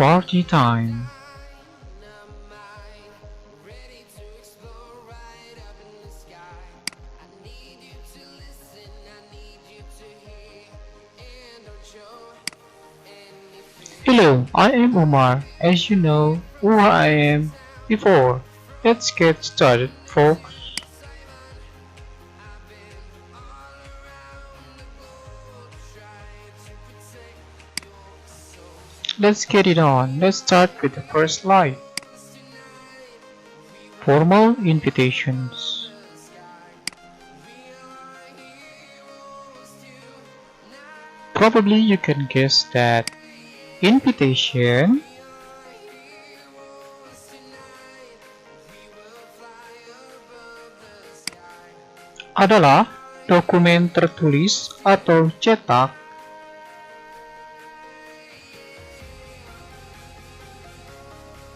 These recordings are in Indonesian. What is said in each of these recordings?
Party time. Hello, I am Umar. As you know who I am before. Let's get started, folks. Let's get it on. Let's start with the first slide. Formal invitations. Probably you can guess that invitation adalah dokumen tertulis atau cetak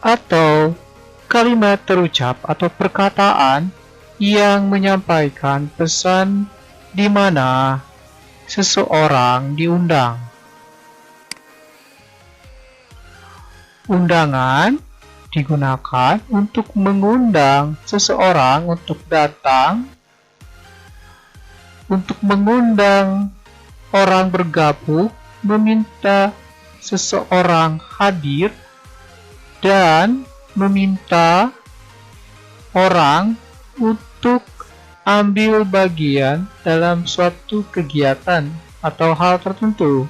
atau kalimat terucap atau perkataan yang menyampaikan pesan di mana seseorang diundang. Undangan digunakan untuk mengundang seseorang untuk datang, untuk mengundang orang bergabung, meminta seseorang hadir, dan meminta orang untuk ambil bagian dalam suatu kegiatan atau hal tertentu.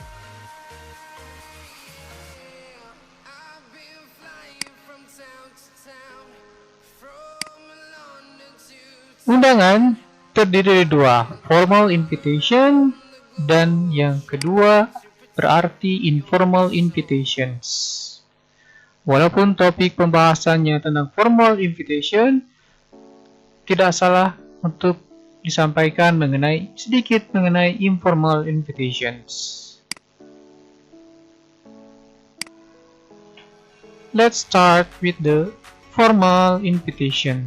Undangan terdiri dari dua, formal invitation dan yang kedua berarti informal invitations. Walaupun topik pembahasannya tentang formal invitation, tidak salah untuk disampaikan sedikit mengenai informal invitations. Let's start with the formal invitation.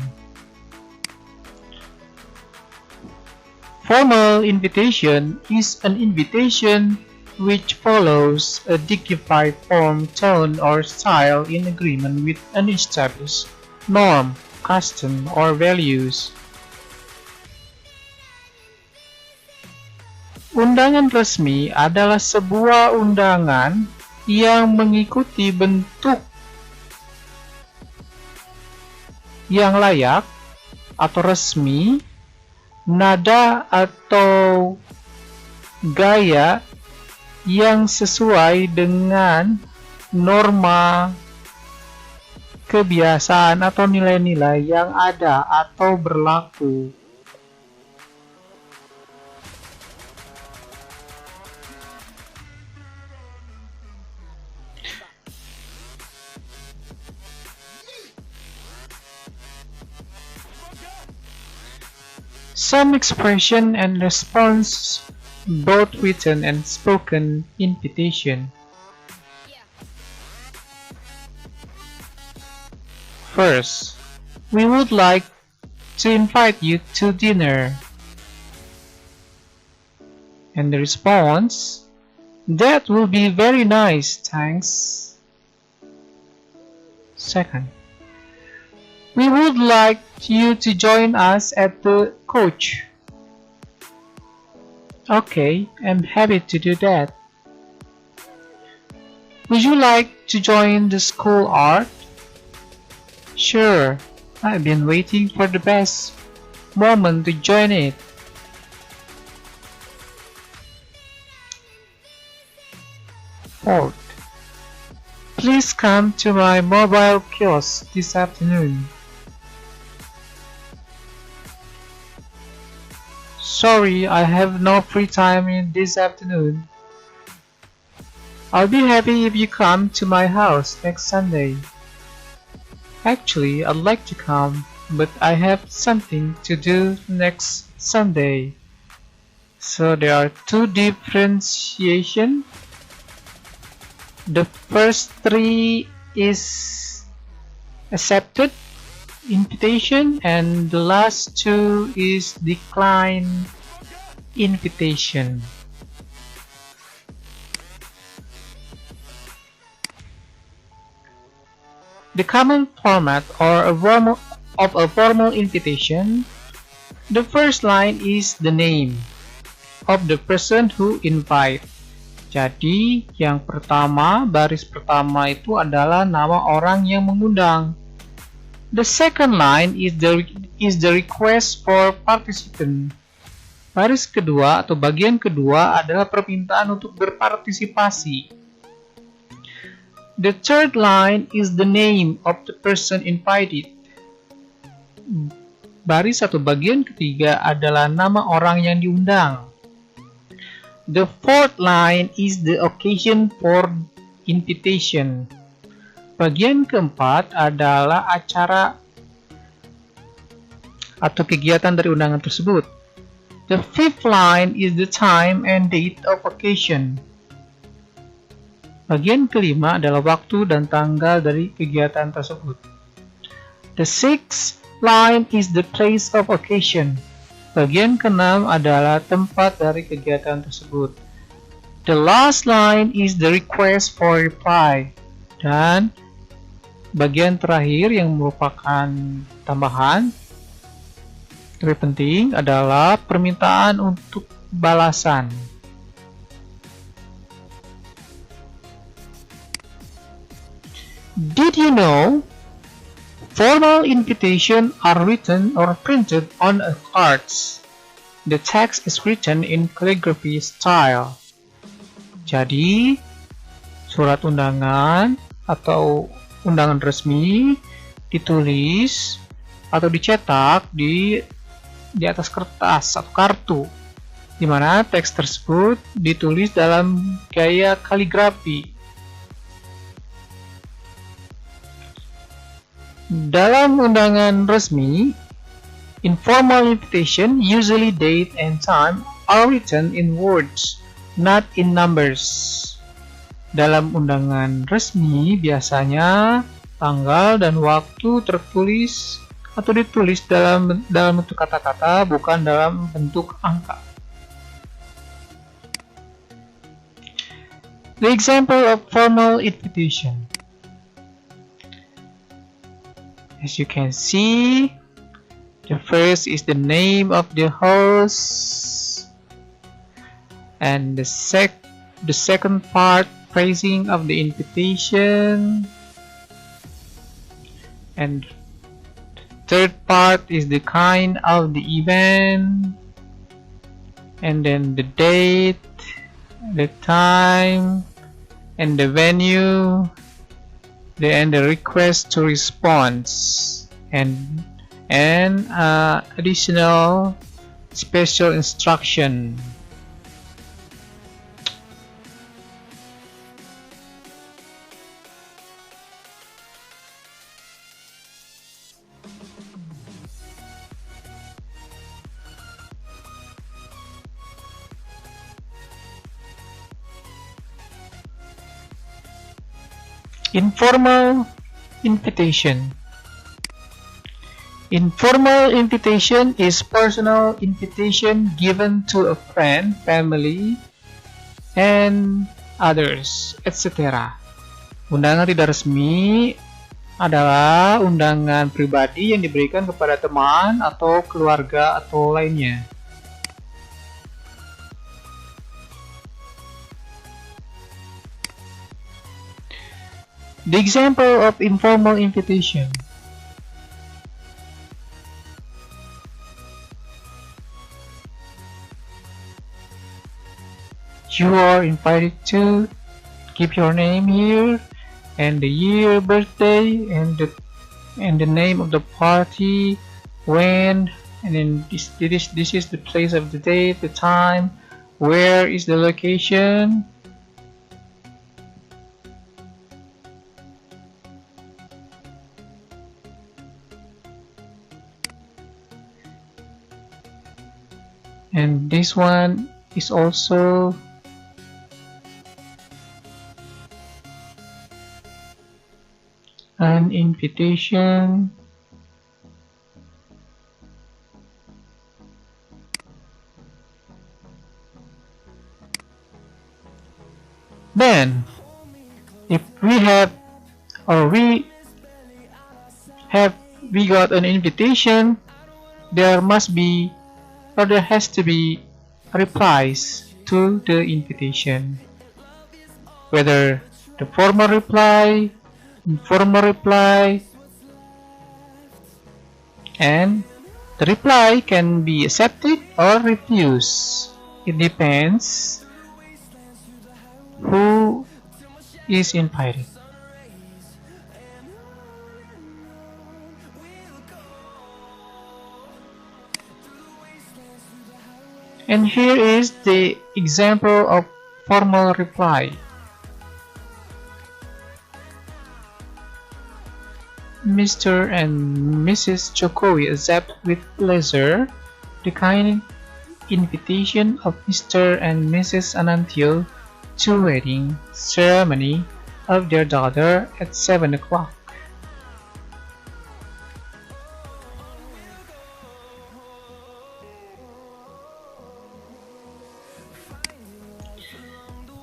Formal invitation is an invitation which follows a dignified form, tone, or style in agreement with an established norm, custom, or values. Undangan resmi adalah sebuah undangan yang mengikuti bentuk yang layak atau resmi, nada atau gaya yang sesuai dengan norma, kebiasaan atau nilai-nilai yang ada atau berlaku. Some expression and response, both written and spoken invitation. First, we would like to invite you to dinner. And the response, that will be very nice, thanks. Second, we would like you to join us at the coach. Okay, I'm happy to do that. Would you like to join the school art? Sure, I've been waiting for the best moment to join it. Fourth, please come to my mobile kiosk this afternoon. Sorry, I have no free time this afternoon. I'll be happy if you come to my house next Sunday. Actually, I'd like to come, but I have something to do next Sunday. So there are two differentiation. The first three is accepted invitation, and the last two is decline invitation. The common format of a formal invitation. The first line is the name of the person who invite. Jadi yang pertama, baris pertama itu adalah nama orang yang mengundang. The second line is the request for participant. Baris kedua atau bagian kedua adalah permintaan untuk berpartisipasi. The third line is the name of the person invited. Baris atau bagian ketiga adalah nama orang yang diundang. The fourth line is the occasion for invitation. Bagian keempat adalah acara atau kegiatan dari undangan tersebut. The fifth line is the time and date of occasion. Bagian kelima adalah waktu dan tanggal dari kegiatan tersebut. The sixth line is the place of occasion. Bagian keenam adalah tempat dari kegiatan tersebut. The last line is the request for reply. Dan bagian terakhir yang merupakan tambahan lebih penting adalah permintaan untuk balasan. Did you know formal invitations are written or printed on a cards? The text is written in calligraphy style. Jadi, surat undangan atau undangan resmi ditulis atau dicetak di atas kertas atau kartu, di mana teks tersebut ditulis dalam gaya kaligrafi. Dalam undangan resmi, informal invitation, usually date and time are written in words, not in numbers. Dalam undangan resmi, biasanya tanggal dan waktu tertulis atau ditulis dalam bentuk kata-kata, bukan dalam bentuk angka. The example of formal invitation. As you can see, the first is the name of the host, and the second part phrasing of the invitation, and third part is the kind of the event, and then the date, the time, and the venue, and the request to response, and additional special instruction. Informal invitation. Informal invitation is personal invitation given to a friend, family, and others, etc. Undangan tidak resmi adalah undangan pribadi yang diberikan kepada teman atau keluarga atau lainnya. The example of informal invitation. You are invited to keep your name here, and the year, birthday, and the name of the party, when, and then this is the place of the date, the time, where is the location. And this one is also an invitation. Then, if we have or we have we got an invitation, there must be or there has to be replies to the invitation. Whether the formal reply, informal reply, and the reply can be accepted or refused. It depends who is invited. And here is the example of formal reply. Mr. and Mrs. Jokowi accept with pleasure the kind invitation of Mr. and Mrs. Anantio to wedding ceremony of their daughter at 7 o'clock.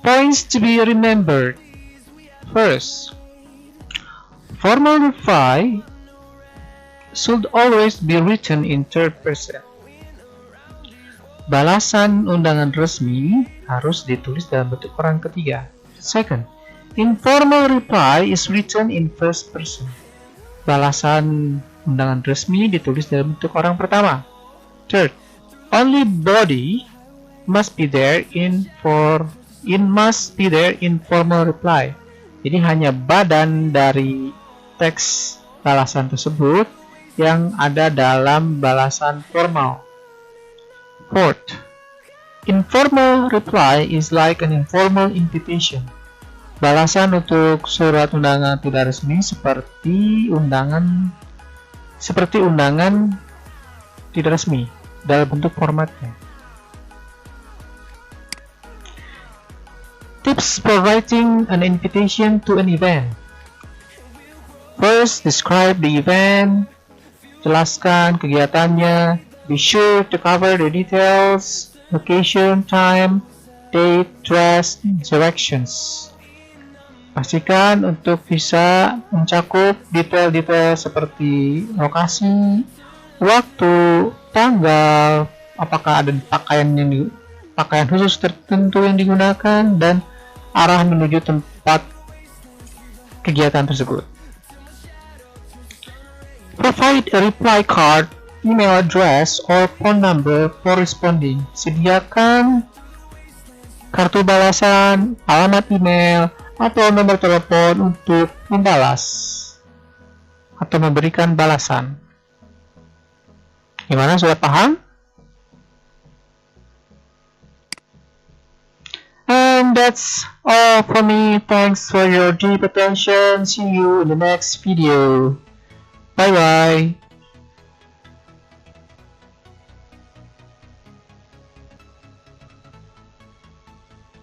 Points to be remembered. First, formal reply should always be written in third person. Balasan undangan resmi harus ditulis dalam bentuk orang ketiga. Second, informal reply is written in first person. Balasan undangan resmi ditulis dalam bentuk orang pertama. Third, only body must be there in formal reply. Jadi hanya badan dari teks balasan tersebut yang ada dalam balasan formal. Fourth, informal reply is like an informal invitation. Balasan untuk surat undangan tidak resmi seperti undangan tidak resmi dalam bentuk formatnya. Tips for writing an invitation to an event. First, describe the event. Jelaskan kegiatannya. Be sure to cover the details, location, time, date, dress, directions. Pastikan untuk bisa mencakup detail-detail seperti lokasi, waktu, tanggal, apakah ada pakaian khusus tertentu yang digunakan, dan arah menuju tempat kegiatan tersebut. Provide a reply card, email address, or phone number for responding. Sediakan kartu balasan, alamat email, atau nomor telepon untuk membalas atau memberikan balasan. Gimana, sudah paham? And that's all for me. Thanks for your deep attention. See you in the next video.